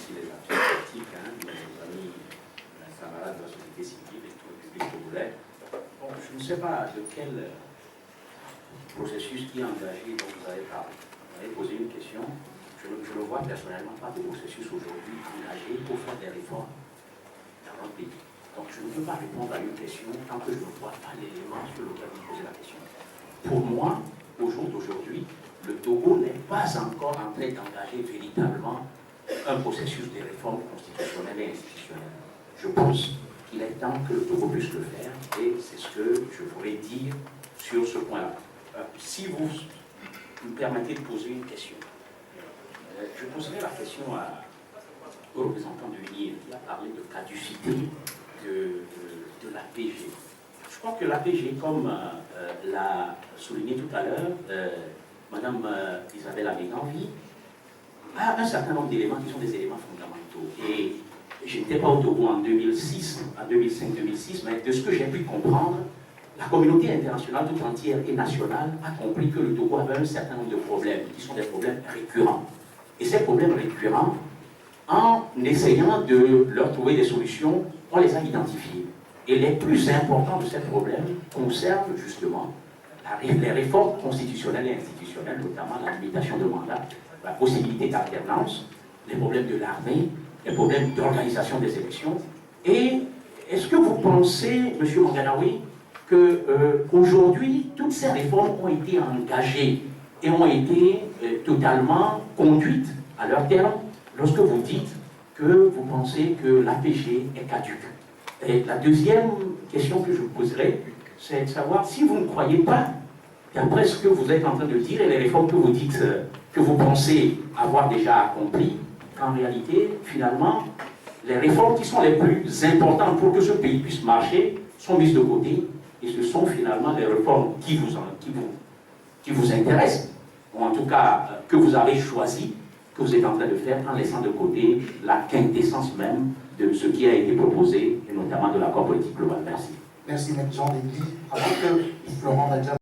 aussi les actions politiques, mes amis, mes camarades de la société civile et tout le public congolais. Bon, je ne sais pas de quel processus qui est engagé dont vous avez parlé. Vous avez posé une question. Je ne vois personnellement pas de processus aujourd'hui engagé pour faire des réformes dans notre pays. Donc je ne peux pas répondre à une question tant que je ne vois pas l'élément sur lequel vous posez la question. Pour moi, au jour d'aujourd'hui, le Togo n'est pas encore en train d'engager véritablement un processus de réforme constitutionnelle et institutionnelle. Je pense qu'il est temps que le Togo puisse le faire et c'est ce que je voudrais dire sur ce point-là. Si vous me permettez de poser une question, je poserai la question au représentant de l'UNIR qui a parlé de caducité de l'APG. Je crois que l'APG, comme l'a souligné tout à l'heure Madame Isabelle Améganvi, a un certain nombre d'éléments qui sont des éléments fondamentaux. Et je n'étais pas au Togo en 2006, en 2005-2006, mais de ce que j'ai pu comprendre, la communauté internationale tout entière et nationale a compris que le Togo avait un certain nombre de problèmes, qui sont des problèmes récurrents. Et ces problèmes récurrents, en essayant de leur trouver des solutions, on les a identifiés. Et les plus importants de ces problèmes concernent justement les réformes constitutionnelles et institutionnelles, notamment la limitation de mandat, la possibilité d'alternance, les problèmes de l'armée, les problèmes d'organisation des élections. Et est-ce que vous pensez, M. Manganaoui, qu'aujourd'hui, toutes ces réformes ont été engagées et ont été totalement conduites à leur terme lorsque vous dites que vous pensez que l'APG est caduque? Et la deuxième question que je vous poserai, c'est de savoir si vous ne croyez pas, d'après ce que vous êtes en train de dire et les réformes que vous dites, que vous pensez avoir déjà accomplies, qu'en réalité, finalement, les réformes qui sont les plus importantes pour que ce pays puisse marcher sont mises de côté, et ce sont finalement les réformes qui vous intéressent, ou en tout cas que vous avez choisi, que vous êtes en train de faire en laissant de côté la quintessence même de ce qui a été proposé, et notamment de l'accord politique global. Merci. Merci, M. Jean Lévy. Avant que Florent Nadja